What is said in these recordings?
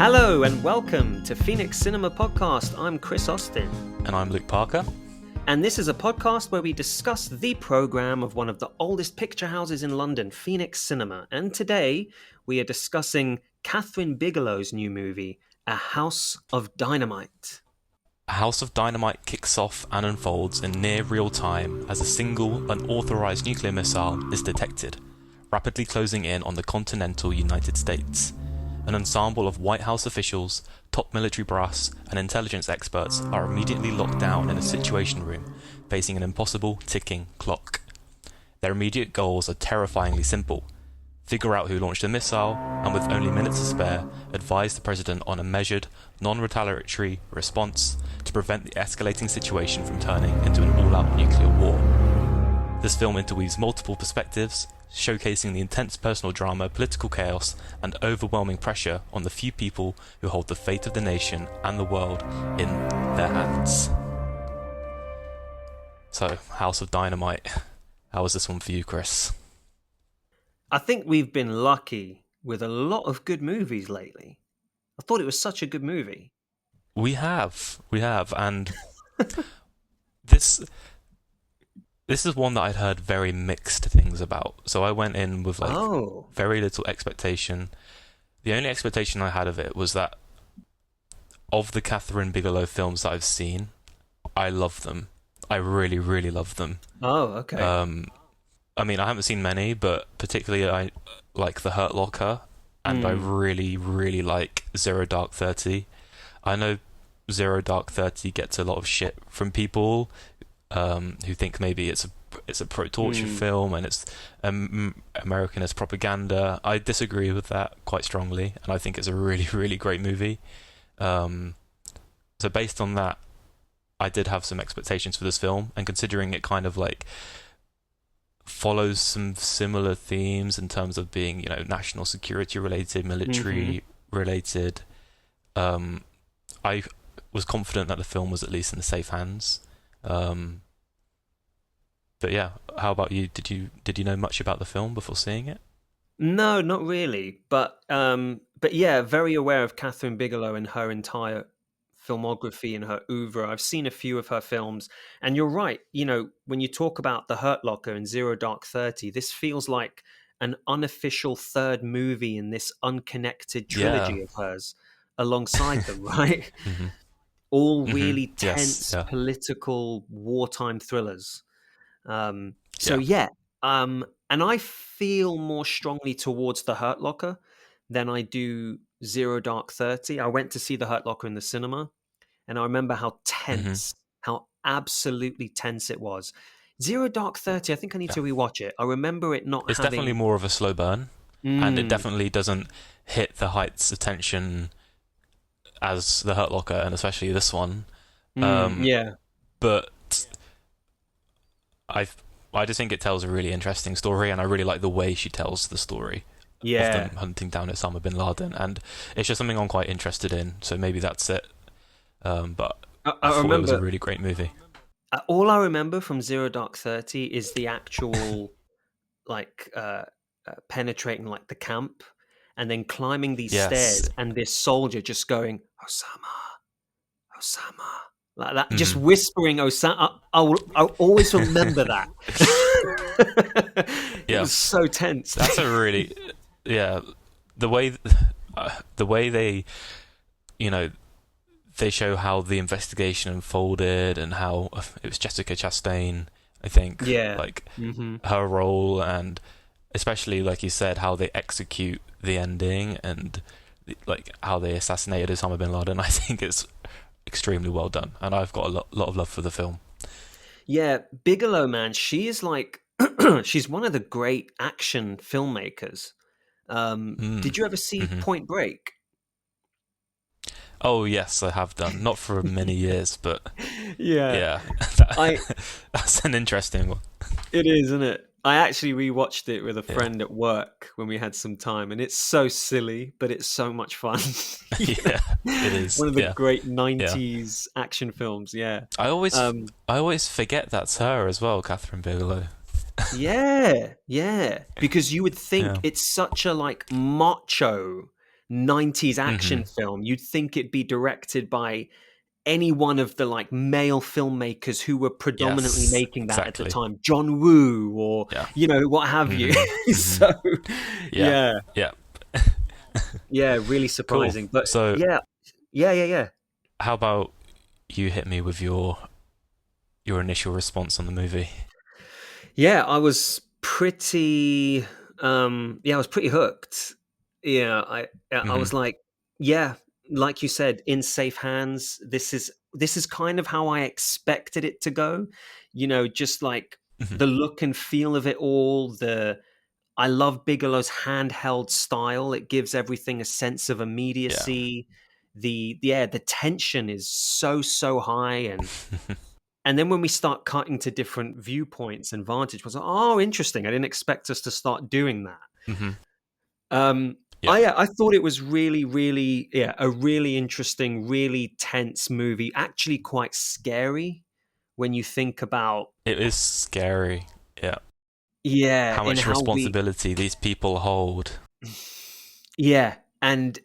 Hello and welcome to Phoenix Cinema Podcast. I'm Chris Austin. And I'm Luke Parker. And this is a podcast where we discuss the programme of one of the oldest picture houses in London, Phoenix Cinema. And today we are discussing Kathryn Bigelow's new movie, A House of Dynamite. A House of Dynamite kicks off and unfolds in near real time as a single unauthorized nuclear missile is detected, rapidly closing in on the continental United States. An ensemble of White House officials, top military brass, and intelligence experts are immediately locked down in a situation room, facing an impossible ticking clock. Their immediate goals are terrifyingly simple: figure out who launched the missile, and with only minutes to spare, advise the president on a measured, non-retaliatory response to prevent the escalating situation from turning into an all-out nuclear war. This film interweaves multiple perspectives, showcasing the intense personal drama, political chaos, and overwhelming pressure on the few people who hold the fate of the nation and the world in their hands. So, House of Dynamite. How was this one for you, Chris? I think we've been lucky with a lot of good movies lately. I thought it was such a good movie. We have, and This is one that I'd heard very mixed things about. So I went in with very little expectation. The only expectation I had of it was that of the Kathryn Bigelow films that I've seen, I love them. I really, really love them. Oh, okay. I mean, I haven't seen many, but particularly I like The Hurt Locker, and I really, really like Zero Dark 30. I know Zero Dark 30 gets a lot of shit from people who think maybe it's a pro-torture film and it's Americanist propaganda. I disagree with that quite strongly, and I think it's a really, really great movie. So based on that, I did have some expectations for this film, and considering it kind of like follows some similar themes in terms of being, you know, national security related, military related, I was confident that the film was at least in the safe hands. But yeah, how about you? Did you know much about the film before seeing it? No, not really. But yeah, very aware of Kathryn Bigelow and her entire filmography and her oeuvre. I've seen a few of her films, and you're right. You know, when you talk about The Hurt Locker and Zero Dark 30, this feels like an unofficial third movie in this unconnected trilogy of hers alongside them, right? All really tense political wartime thrillers. And I feel more strongly towards The Hurt Locker than I do Zero Dark 30. I went to see The Hurt Locker in the cinema, and I remember how tense, how absolutely tense it was. Zero Dark 30, I think I need to rewatch it. I remember it not It's definitely more of a slow burn, and it definitely doesn't hit the heights of tension as The Hurt Locker, and especially this one. But I just think it tells a really interesting story, and I really like the way she tells the story of them hunting down Osama bin Laden, and it's just something I'm quite interested in, so maybe that's it. But I thought remember, it was a really great movie. All I remember from Zero Dark 30 is the actual penetrating like the camp and then climbing these stairs, and this soldier just going, Osama, like that, just whispering Osama. I'll always remember that. It was so tense. That's a really, the way they, you know, they show how the investigation unfolded and how it was Jessica Chastain, I think, her role, and especially, like you said, how they execute the ending and like how they assassinated Osama bin Laden. I think it's extremely well done, and I've got a lot of love for the film. Yeah, Bigelow, man, she is like she's one of the great action filmmakers. Did you ever see Point Break? Oh yes, I have done. Not for many years, but that's an interesting one. It is, isn't it? I actually rewatched it with a friend at work when we had some time, and it's so silly, but it's so much fun. Yeah, it is. One of the great 90s action films, I always forget that's her as well, Kathryn Bigelow. Yeah, because you would think it's such a like macho 90s Mm-hmm. action film. You'd think it'd be directed by any one of the like male filmmakers who were predominantly Yes, making that at the exactly. time, John Woo or Yeah. what have you. Mm-hmm. Mm-hmm. So Yeah. yeah, Yeah. yeah, really Cool. surprising. But So, yeah, yeah, yeah, yeah. how about you hit me with your initial response on the movie? Yeah, I was pretty yeah, I was pretty hooked. Yeah, I Mm-hmm. was like, yeah, like you said, in safe hands. This is kind of how I expected it to go. Just like Mm-hmm. the look and feel of it all, the I love Bigelow's handheld style. It gives everything a sense of Yeah. immediacy. The tension is so high, and then when we start cutting to different viewpoints and vantage points, like, oh, interesting. I didn't expect us to start doing that. Mm-hmm. Um, Yeah. yeah, I thought it was really, really, yeah, a really interesting, really tense movie. Actually, quite scary when you think about, It is scary. Yeah. yeah, How in much how we, responsibility these people hold. yeah, and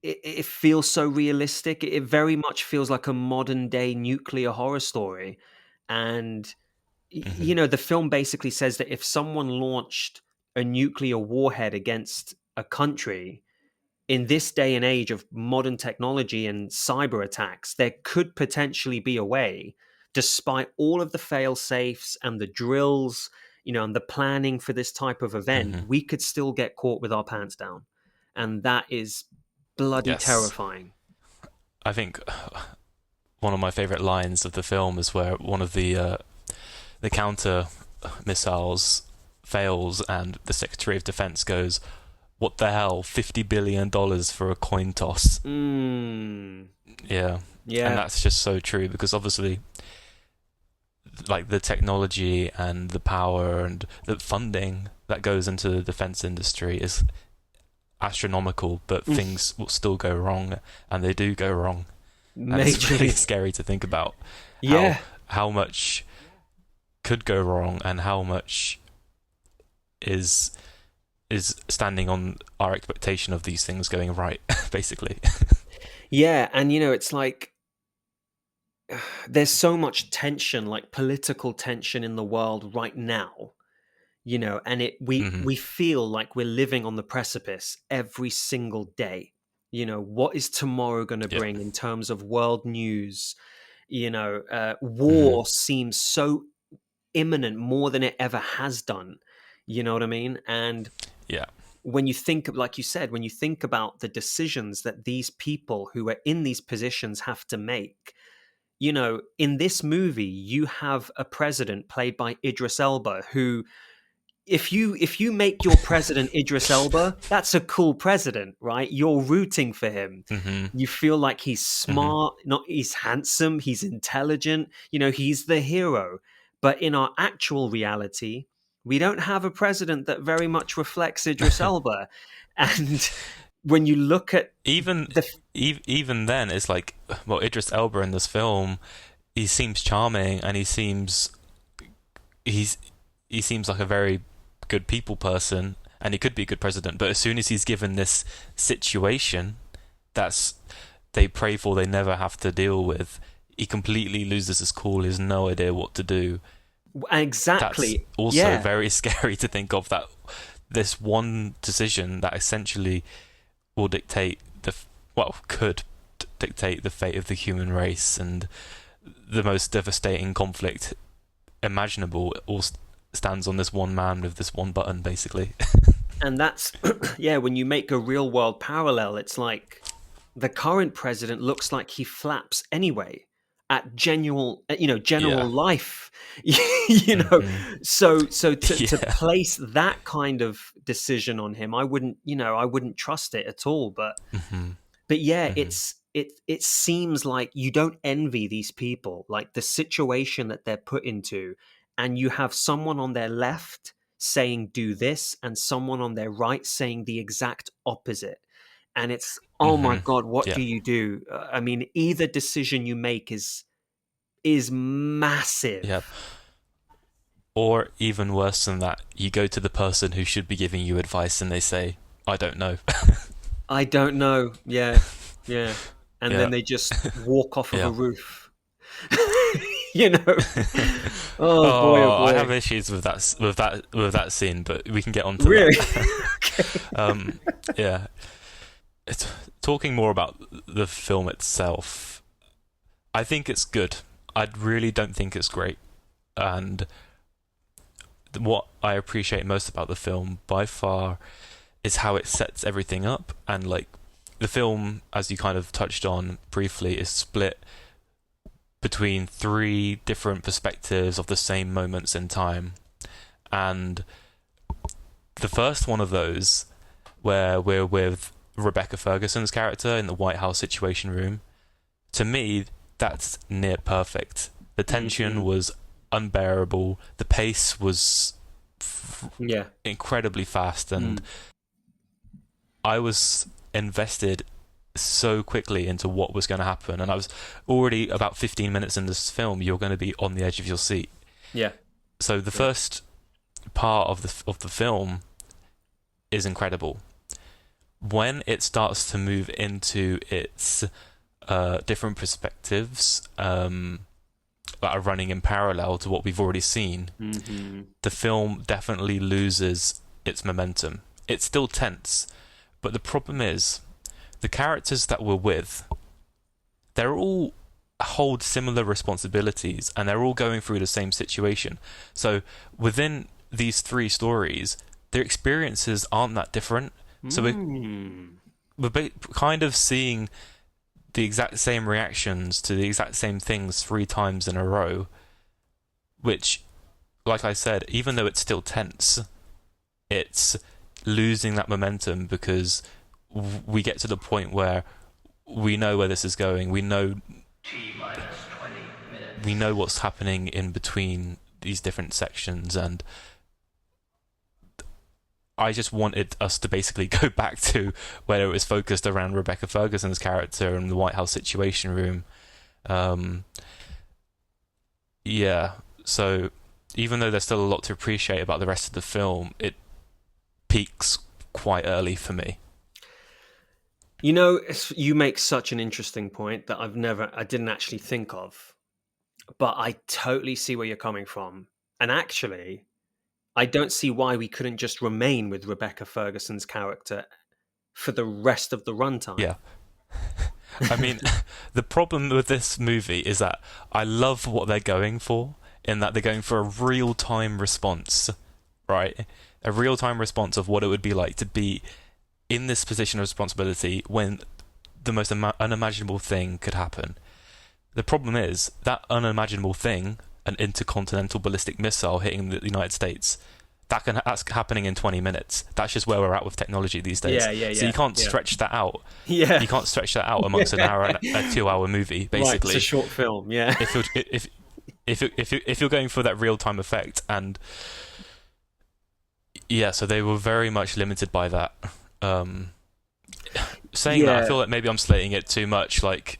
it feels so realistic. It very much feels like a modern day nuclear horror story, and Mm-hmm. the film basically says that if someone launched a nuclear warhead against a country in this day and age of modern technology and cyber attacks, there could potentially be a way, despite all of the fail safes and the drills, and the planning for this type of event, Mm-hmm. we could still get caught with our pants down. And that is bloody Yes. terrifying. I think one of my favorite lines of the film is where one of the counter missiles fails and the Secretary of Defense goes, "What the hell? $50 billion for a coin toss." Mm, Yeah. And yeah. that's just so true because obviously like the technology and the power and the funding that goes into the defense industry is astronomical, but Mm, things will still go wrong, and they do go wrong, and it's really majorly. scary to think about how Yeah. how much could go wrong and how much is is standing on our expectation of these things going right, basically. Yeah. And, it's like, there's so much tension, like political tension in the world right now, and Hmm. we feel like we're living on the precipice every single day. What is tomorrow going to Yeah. bring in terms of world news? Hmm. War seems so imminent, more than it ever has done. You know what I mean? And Yeah. when you think of, like you said, when you think about the decisions that these people who are in these positions have to make, in this movie, you have a president played by Idris Elba who, if you make your president Idris Elba, that's a cool president, right? You're rooting for him. Hmm. You feel like he's Hmm. smart, not he's handsome, he's intelligent, he's the hero. But in our actual reality, we don't have a president that very much reflects Idris Elba. And when you look at even the even then, it's like, well, Idris Elba in this film, he seems charming and he's he seems like a very good people person and he could be a good president, but as soon as he's given this situation that's they pray for, they never have to deal with, he completely loses his cool. He has no idea what to do. That's exactly, also yeah. very scary to think of, that this one decision that essentially will dictate could dictate the fate of the human race and the most devastating conflict imaginable all stands on this one man with this one button, basically. And that's yeah, when you make a real world parallel, it's like the current president looks like he flaps anyway at Yeah. general life. you know Hmm. so to Yeah. place that kind of decision on him, I wouldn't trust it at all. Hmm. But yeah, Hmm. it seems like you don't envy these people, like the situation that they're put into, and you have someone on their left saying do this and someone on their right saying the exact opposite. And it's, oh my Hmm. god, what Yeah. do you do? I mean, either decision you make is Yeah. massive. Or even worse than that, you go to the person who should be giving you advice and they say, "I don't know." I don't know. Yeah, yeah. And Yeah. then they just walk off of a Yeah. roof. You know. Oh boy, oh Oh, I have boy. issues with that scene, but we can get onto Really? that. Okay. um, yeah, it's talking more about the film itself. I think it's good. I really don't think it's great, and what I appreciate most about the film by far is how it sets everything up. And like the film, as you kind of touched on briefly, is split between three different perspectives of the same moments in time. And the first one of those, where we're with Rebecca Ferguson's character in the White House Situation Room, to me, that's near perfect. The tension Hmm. was unbearable. The pace was Yeah. incredibly fast, and Mm. I was invested so quickly into what was going to happen. And I was already about 15 minutes in this film. You're going to be on the edge of your seat. Yeah. So the Yeah. first part of the film is incredible. When it starts to move into its different perspectives that are running in parallel to what we've already seen, Hmm. the film definitely loses its momentum. It's still tense, but the problem is the characters that we're with, they're all hold similar responsibilities and they're all going through the same situation. So within these three stories, their experiences aren't that different. So Mm. we're kind of seeing the exact same reactions to the exact same things three times in a row, which, like I said, even though it's still tense, it's losing that momentum because we get to the point where we know where this is going. We know what's happening in between these different sections, and I just wanted us to basically go back to where it was focused around Rebecca Ferguson's character and the White House Situation Room. Um, yeah, so even though there's still a lot to appreciate about the rest of the film, it peaks quite early for me. You know, you make such an interesting point that I didn't actually think of, but I totally see where you're coming from. And actually, I don't see why we couldn't just remain with Rebecca Ferguson's character for the rest of the runtime. Yeah. I mean, the problem with this movie is that I love what they're going for, in that they're going for a real time response, right? A real time response of what it would be like to be in this position of responsibility when the most unimaginable thing could happen. The problem is that unimaginable thing, an intercontinental ballistic missile hitting the United States, that's happening in 20 minutes. That's just where we're at with technology these days. Yeah, yeah, So you yeah, can't yeah. stretch that out. Yeah. You can't stretch that out amongst an hour and a 2 hour movie, Right, it's a basically. short film, yeah. If you're if you're going for that real time effect, and yeah, so they were very much limited by that. Um, Saying that, I Yeah. feel like maybe I'm slating it too much. Like,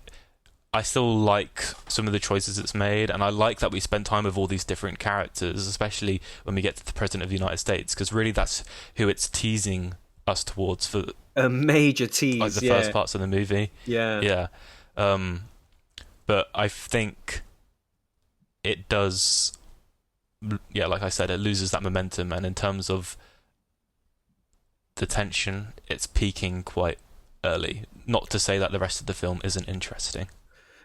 I still like some of the choices it's made, and I like that we spend time with all these different characters, especially when we get to the President of the United States, because really that's who it's teasing us towards for A major like the tease, first yeah. parts of the movie. Yeah. Yeah, um, but I think it does. Yeah, like I said, it loses that momentum, and in terms of the tension, it's peaking quite early. Not to say that the rest of the film isn't interesting.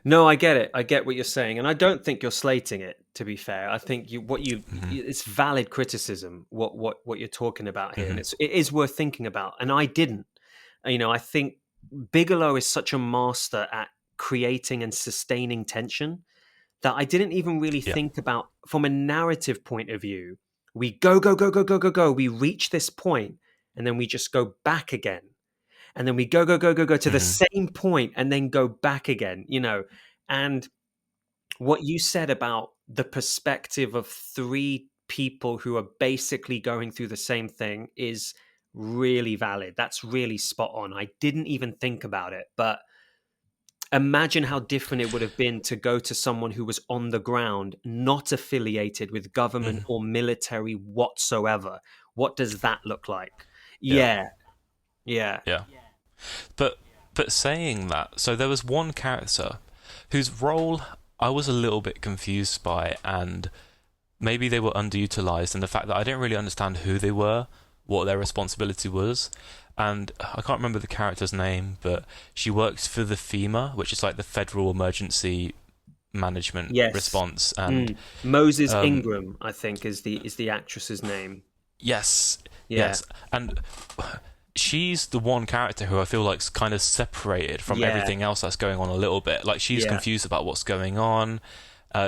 No, I get it. I get what you're saying, and I don't think you're slating it. To be fair, I think Hmm. it's valid criticism. What you're talking about here, and Hmm. it is worth thinking about. And I didn't. You know, I think Bigelow is such a master at creating and sustaining tension that I didn't even really Yeah. think about from a narrative point of view. We go go go go go go go. We reach this point, and then we just go back again, and then we go go go go go to the Hmm. same point and then go back again, you know. And what you said about the perspective of three people who are basically going through the same thing is really valid. That's really spot on. I didn't even think about it, but imagine how different it would have been to go to someone who was on the ground, not affiliated with government Hmm. or military whatsoever. What does that look like? Yeah. Yeah, yeah. Yeah. But saying that, so there was one character whose role I was a little bit confused by, and maybe they were underutilized in the fact that I didn't really understand who they were, what their responsibility was. And I can't remember the character's name, but she works for the FEMA, which is like the Federal Emergency Management Yes. Response. And Moses um, Ingram, I think, is the actress's name. yes, Yeah. yes, and she's the one character who I feel like's kind of separated from Yeah. everything else that's going on a little bit. Like she's Yeah. confused about what's going on.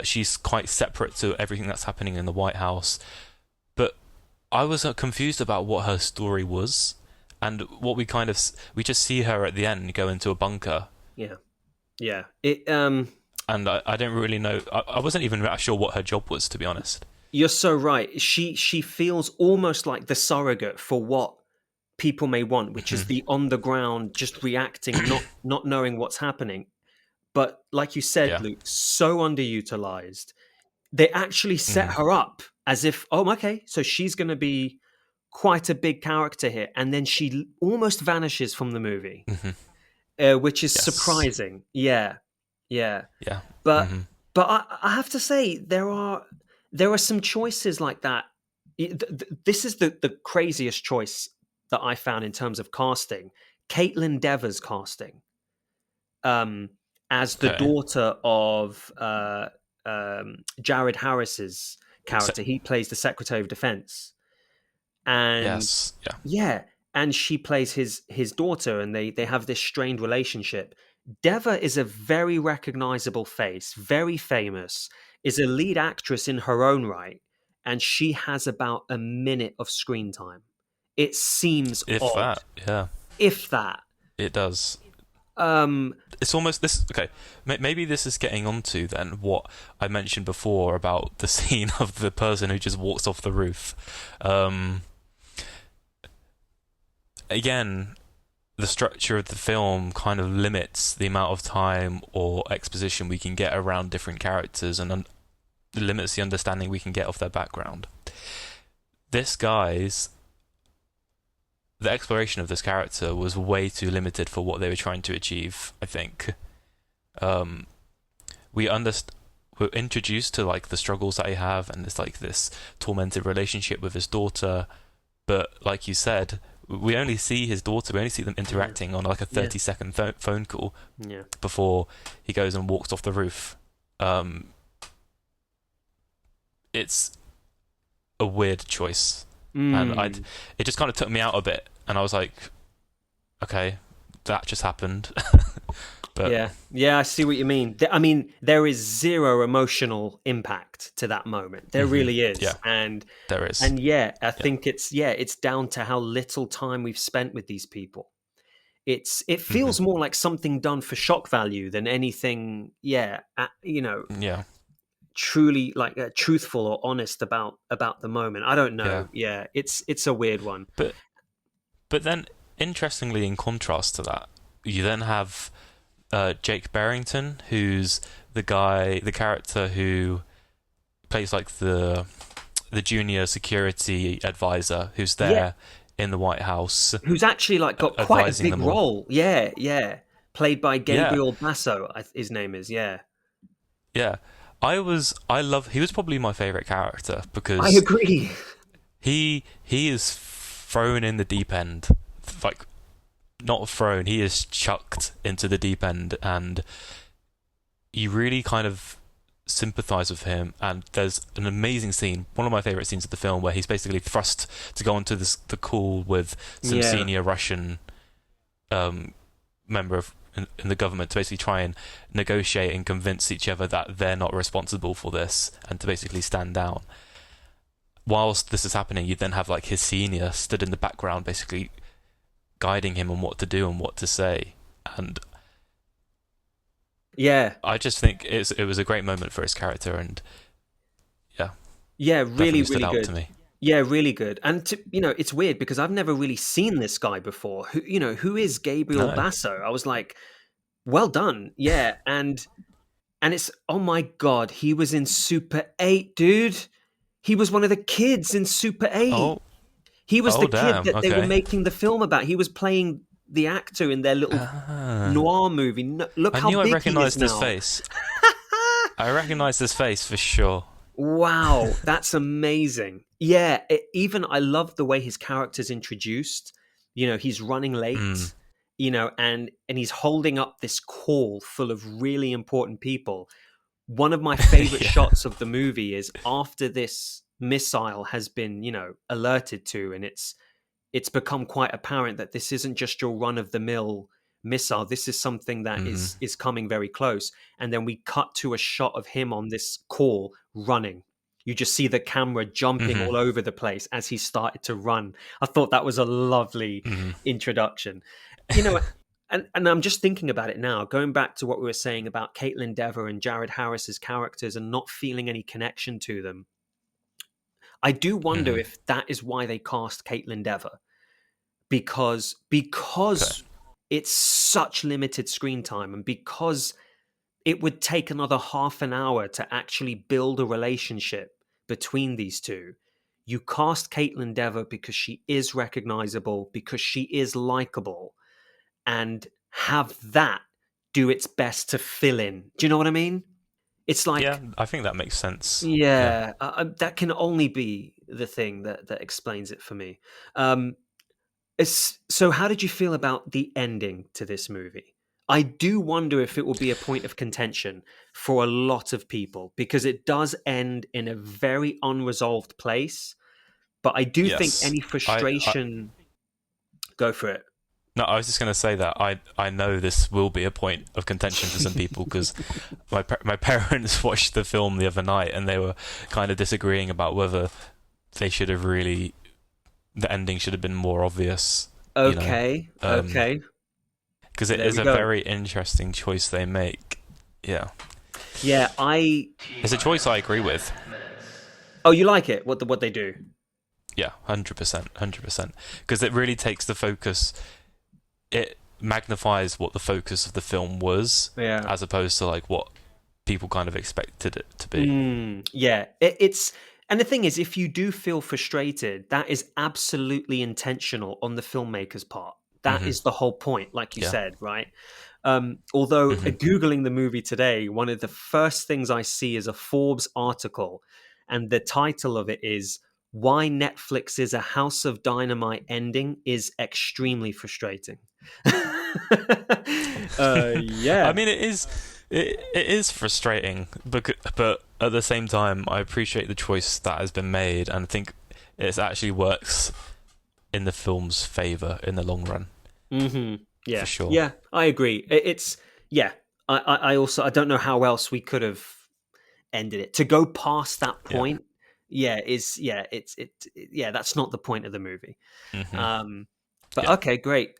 She's quite separate to everything that's happening in the White House. But I was confused about what her story was, and what we just see her at the end go into a bunker, Yeah. Yeah. It and I don't really know. I wasn't even sure what her job was, to be honest. You're so right. She feels almost like the surrogate for what people may want, which is the on the ground, just reacting, not knowing what's happening. But like you said, Yeah. Luke, so underutilized. They actually set Hmm. her up as if, oh, okay, so she's going to be quite a big character here, and then she almost vanishes from the movie, Hmm. which is Yes. surprising. Yeah, yeah. Yeah. But Hmm. I have to say there are some choices like that. This is the craziest choice that I found in terms of casting. Caitlin Dever's casting um, as the Okay. daughter of Jared Harris's So, character. He plays the Secretary of Defense, and yes. Yeah. yeah, and she plays his daughter, and they have this strained relationship. Deva is a very recognizable face, very famous, is a lead actress in her own right, and she has about a minute of screen time. It seems If odd, that. Yeah. if that. It does. Um, It's almost this. Okay, maybe this is getting onto then what I mentioned before about the scene of the person who just walks off the roof. Um, Again, the structure of the film kind of limits the amount of time or exposition we can get around different characters, and limits the understanding we can get of their background. This guy's the exploration of this character was way too limited for what they were trying to achieve, I think. Um, we're introduced to like the struggles that he have, and it's like this tormented relationship with his daughter. But like you said, we only see his daughter. We only see them yeah, interacting on like a yeah, 30-second phone call yeah. before he goes and walks off the roof. Um, it's a weird choice, and Mm. it just kind of took me out a bit, and I was like, okay, that just happened. But Yeah, yeah, I see what you mean. I mean, there is zero emotional impact to that moment. There mhm, really is, yeah, there is. and yeah, I Yeah. think it's down to how little time we've spent with these people. It Hmm. feels more like something done for shock value than anything. Yeah, Yeah. truly like truthful or honest about the moment. I don't Yeah. know. Yeah, it's a weird one. But then, interestingly, in contrast to that, you then have Jake Barrington, who's the character who plays like the junior security advisor who's Yeah, there in the White House, who's actually like got quite a advising big them all. role. Yeah, yeah. Played by Yeah, Gabriel Basso, his name is. Yeah, yeah. He was probably my favorite character I because agree. he is thrown in the deep end, like not thrown. He is chucked into the deep end, and you really kind of sympathize with him. And there's an amazing scene, one of my favorite scenes of the film, where he's basically thrust to go onto the call with some Yeah, senior Russian member of in the government to basically try and negotiate and convince each other that they're not responsible for this, and to basically stand down. Whilst this is happening, you then have like his senior stood in the background, basically guiding him on what to do and what to say. And yeah, I just think it was a great moment for his character, and yeah, yeah. Really, definitely stood really out to good. me. Yeah, really good. And it's weird because I've never really seen this guy before. Who is Gabriel No. Basso? I was like, well done. Yeah, and it's oh my god, he was in Super 8, dude. He was one of the kids in Super 8. Oh, He was the kid damn. that they were Okay. making the film about. He was playing the actor in their little Ah. noir movie. No, look I how knew I big he is recognised his now. face. I recognised his face for sure. Wow, that's amazing. Yeah, even I love the way his character's introduced. He's running Mm. late, and he's holding up this call full of really important people. One of my favorite Yeah. shots of the movie is after this missile has been, alerted to, and it's become quite apparent that this isn't just your run of the mill missile. This is something that Hmm. is coming very close. And then we cut to a shot of him on this call running. You just see the camera jumping Hmm. all over the place as he started to run. I thought that was a lovely Hmm. introduction. You know, and I'm just thinking about it now, going back to what we were saying about Caitlin Dever and Jared Harris's characters and not feeling any connection to them. I do wonder Hmm. if that is why they cast Caitlin Dever, because Okay. it's such limited screen time, and because it would take another half an hour to actually build a relationship between these two. You cast Caitlin Dever because she is recognizable, because she is likable, and have that do its best to fill in. Do you know what I mean? It's Yeah, like, I think that makes sense. Yeah. yeah, that can only be the thing that explains it for me. Um, so, how did you feel about the ending to this movie? I do wonder if it will be a point of contention for a lot of people because it does end in a very unresolved place. But I do think Yes. any I frustration, go for it. no, I was just going to say that I know this will be a point of contention for some people because my parents watched the film the other night and they were kind of disagreeing about whether they should have really the ending should have been more obvious, you know, Okay, okay, because it there is we a go. very interesting choice they make. Yeah, Yeah, it's a choice I agree with. Oh, you like it? What they do? Yeah, 100%, 100%, because it really takes the focus. It magnifies what the focus of the film was, Yeah. as opposed to like what people kind of expected it to be. Yeah, it's and the thing is, if you do feel frustrated, that is absolutely intentional on the filmmaker's part. That Hmm. is the whole point, like you Yeah. said, right? Although Hmm. Googling the movie today, one of the first things I see is a Forbes article, and the title of it is "Why Netflix's A House of Dynamite Ending is Extremely Frustrating." I Yeah. mean, it is frustrating, but at the same time, I appreciate the choice that has been made, and think it actually works in the film's favor in the long run, for Yeah, sure. yeah, I agree. It's yeah. I also I don't know how else we could have ended it. To go past that Yeah. point, yeah, is yeah, yeah. That's not the point of the movie. Hmm. Um, but Yeah. okay, great.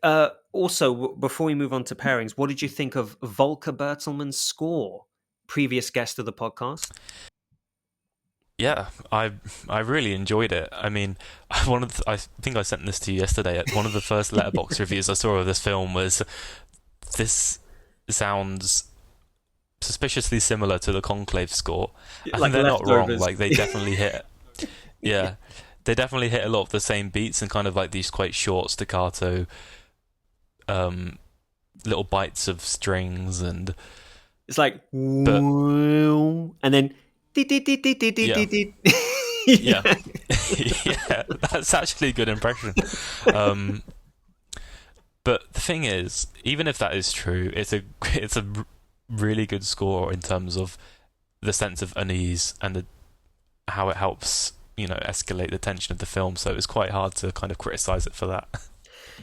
Also, before we move on to pairings, what did you think of Volker Bertelmann's score? Previous guest of the podcast. Yeah, I really enjoyed it. I mean, I think I sent this to you yesterday. One of the first letterbox reviews I saw of this film was, "This sounds suspiciously similar to the Conclave score," and Like they're not wrong. leftovers. Like they definitely hit. Yeah, they definitely hit a lot of the same beats and kind of like these quite short staccato, um, little bites of strings and It's like, but and then, yeah, yeah, yeah. yeah. That's actually a good impression. Um, But the thing is, even if that is true, it's a really good score in terms of the sense of unease and how it helps escalate the tension of the film. So it's quite hard to kind of criticize it for that.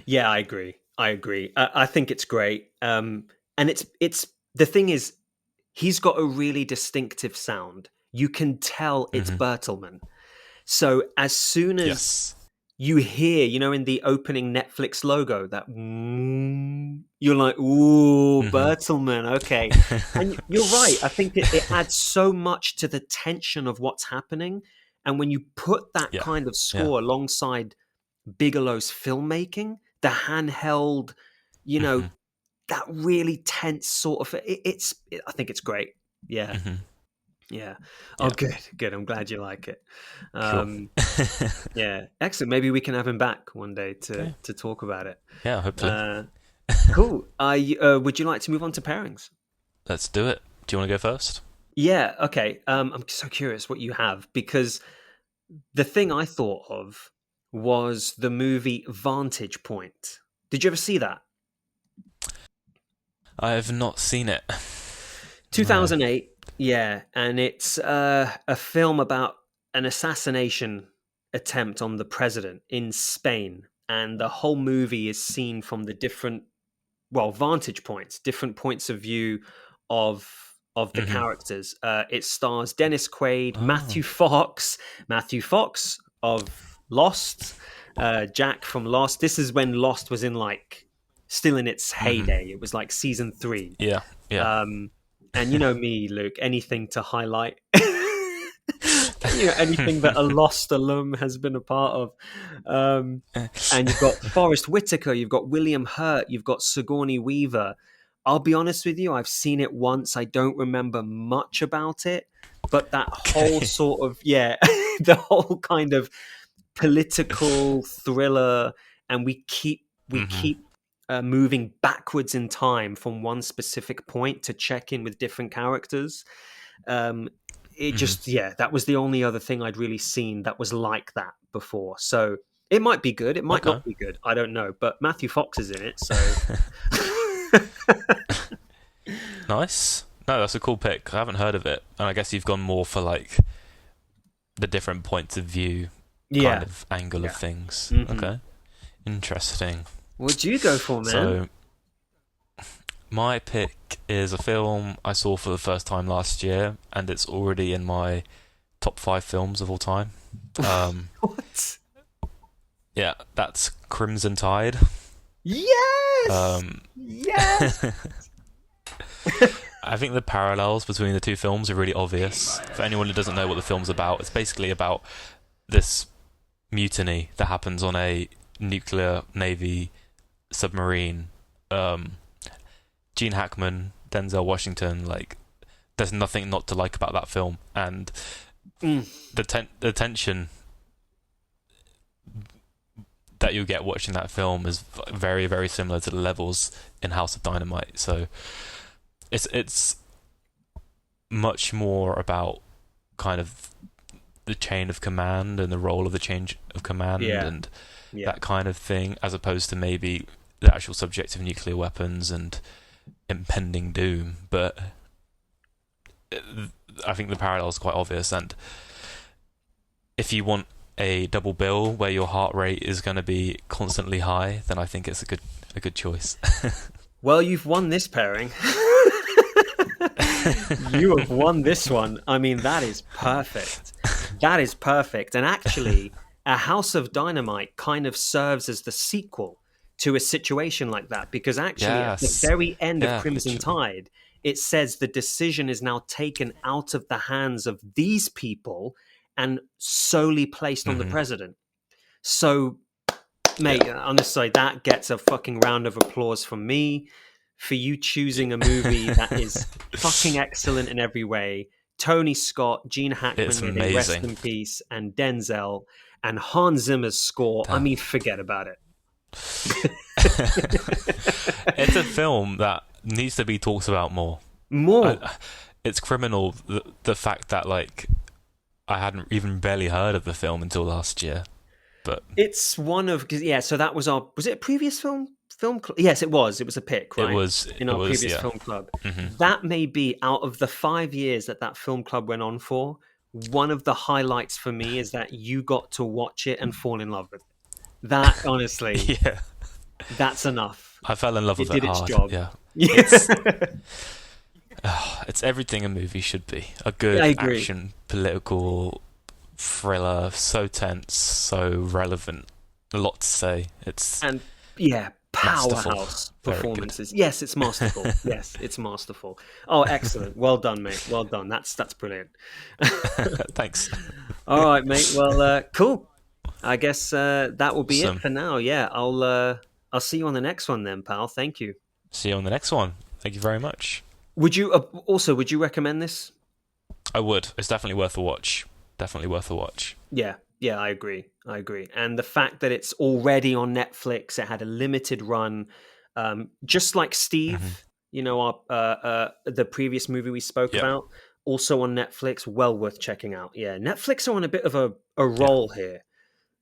Yeah, I agree. I agree. I think it's great. And it's the thing is, he's got a really distinctive sound. You can tell it's Hmm. Bertelmann. So as soon as Yes. you hear, in the opening Netflix logo, that you're like, ooh, Hmm. Bertelmann, okay. And you're right. I think it adds so much to the tension of what's happening. And when you put that Yeah. kind of Yeah. score alongside Bigelow's filmmaking, the handheld, you know, Hmm. that really tense sort of I think it's great. Yeah. Hmm. Yeah. Oh, Yeah. good. Good. I'm glad you like it. Cool. Um, yeah. Excellent. Maybe we can have him back one day to Okay. to talk about it. Yeah. Hopefully. Cool. Would you like to move on to pairings? Let's do it. Do you want to go first? Yeah. Okay. I'm so curious what you have because the thing I thought of was the movie Vantage Point. Did you ever see that? I have not seen it. No. 2008. Yeah, and it's a film about an assassination attempt on the president in Spain, and the whole movie is seen from the different vantage points, different points of view of the Mm-hmm. characters. It stars Dennis Quaid, Oh. Matthew Fox of Lost, Jack from Lost. This is when Lost was in like still in its Mm-hmm. heyday. It was like season 3. Yeah. Yeah. Um, and you know me, Luke. Anything to highlight. Anything that a Lost alum has been a part of. And you've got Forrest Whitaker, you've got William Hurt, you've got Sigourney Weaver. I'll be honest with you, I've seen it once. I don't remember much about it, but that whole Okay. sort of the whole kind of political thriller, and we Mm-hmm. keep moving backwards in time from one specific point to check in with different characters. Um, it Mm-hmm. just that was the only other thing I'd really seen that was like that before. So it might be good, it might Okay. not be good, I don't know. But Matthew Fox is in it, so Nice. No, that's a cool pick. I haven't heard of it, and I guess you've gone more for like the different points of view kind yeah, of angle of yeah. things. Hmm. Okay. Interesting. What'd you go for, man? So my pick is a film I saw for the first time last year, and it's already in my top 5 films of all time. Um, What? yeah, that's Crimson Tide. Yes, Um, yes. I think the parallels between the two films are really obvious. For anyone who doesn't know what the film's about, it's basically about this mutiny that happens on a nuclear navy submarine. Gene Hackman, Denzel Washington, like there's nothing not to like about that film, and Mm. the tension that you get watching that film is very very similar to the levels in House of Dynamite. So it's much more about kind of the chain of command and the role of the chain of command Yeah, and yeah. that kind of thing, as opposed to maybe the actual subject of nuclear weapons and impending doom. But I think the parallel is quite obvious, and if you want a double bill where your heart rate is going to be constantly high, then I think it's a good choice. Well, you've won this pairing. You have won this one. I mean, that is perfect. That is perfect. And actually, A House of Dynamite kind of serves as the sequel to a situation like that because actually, at the Yes, very end of yeah, Crimson literally. Tide, it says the decision is now taken out of the hands of these people and solely placed on the Hmm. president. So Yeah, mate, honestly, that gets a fucking round of applause from me for you choosing a movie that is fucking excellent in every way. Tony Scott, Gene Hackman, it's may they rest amazing. in peace, and Denzel, and Hans Zimmer's score. I Damn. mean, forget about it. It's a film that needs to be talked about more. More. It's criminal the fact that like I hadn't even barely heard of the film until last year. But It's one of so that was was it a previous film club? Yes, it was. It was a pick, right? In it our was previous yeah. film club. Hmm. That may be out of the 5 years that film club went on for. One of the highlights for me is that you got to watch it and fall in love with it. That honestly, Yeah, that's enough. I fell in love It with it did its hard. job. Yeah, Yeah, it's it's everything a movie should be. A good I agree. action, political thriller, so tense, so relevant. A lot to say. It's And yeah, masterful. powerhouse Very good. performances. Yes, it's masterful. Yes, it's masterful. Oh, excellent. Well done, mate. Well done. That's brilliant. Thanks. All right, mate. Well, cool. I guess that will be it Awesome. for now. Yeah, I'll see you on the next one then, pal. Thank you. See you on the next one. Thank you very much. Would you recommend this? I would. It's definitely worth a watch. Definitely worth a watch. Yeah, yeah, I agree. I agree. And the fact that it's already on Netflix, it had a limited run. Just like Hmm. Steve, our the previous movie we spoke Yeah, about, also on Netflix, well worth checking out. Yeah, Netflix are on a bit of a yeah. roll here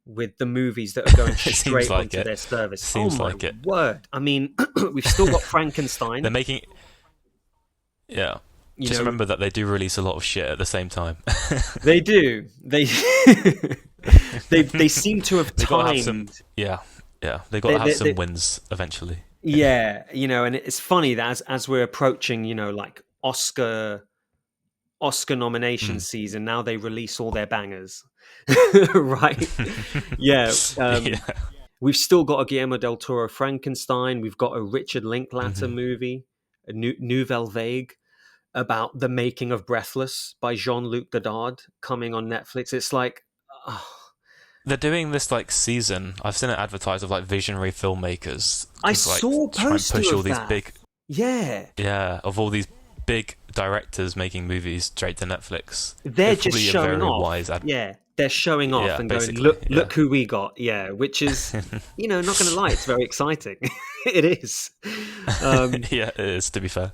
with the movies that are going It seems straight like onto it. their service. Oh Seems my like it. word! I mean, we've still got They're Frankenstein. making. Yeah. You Just know, remember that they do release a lot of shit at the same time. they do. They they seem to have They got to have some. timed. Yeah, yeah. They got to They, have they, some they, wins eventually. yeah, and it's funny that as we're approaching, like Oscar nomination Mm. season, now they release all their bangers, right? Yeah, Yeah. we've still got a Guillermo del Toro Frankenstein. We've got a Richard Linklater Hmm. movie, a Nouvelle Vague, about the making of Breathless by Jean-Luc Godard coming on Netflix. It's like, oh, They're doing this like season. I've seen it advertised of like visionary filmmakers, I just like saw a to try and poster push all of these that. big, Yeah, yeah, of all these big directors making movies straight to Netflix. they're It's just probably a showing very off. wise Yeah, they're showing off yeah, and going, basically, look yeah. who we got. Yeah, which is, not going to lie, it's very exciting. It is. Um, Yeah, it is, to be fair.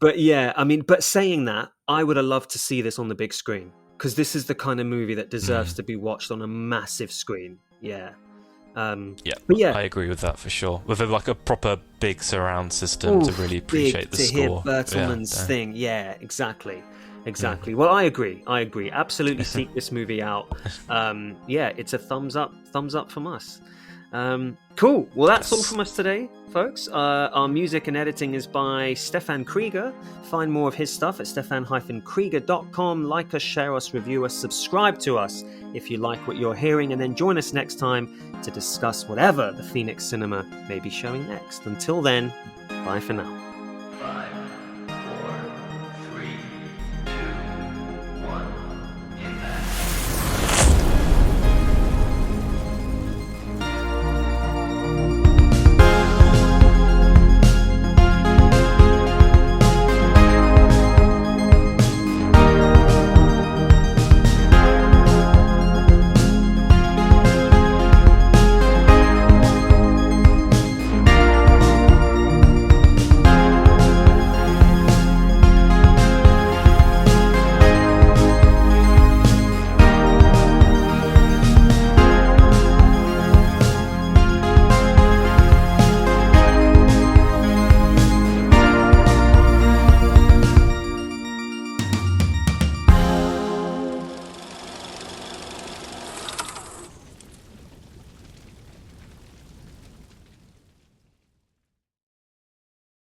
but yeah, I mean, but saying that, I would have loved to see this on the big screen because this is the kind of movie that deserves Mm. to be watched on a massive screen. Yeah. Yeah, But yeah, I agree with that for sure. With like a proper big surround system to really big appreciate the to hear score. Yeah, Bertelmann's yeah. thing. Yeah, exactly. Mm. Exactly. Well, I agree. Absolutely seek this movie out. Yeah, it's a thumbs up from us. Cool. Well, that's all Yes. from us today, folks. Our music and editing is by Stefan Krieger. Find more of his stuff at stefan-krieger.com. Like us, share us, review us, subscribe to us if you like what you're hearing, and then join us next time to discuss whatever the Phoenix Cinema may be showing next. Until then, bye for now. Bye.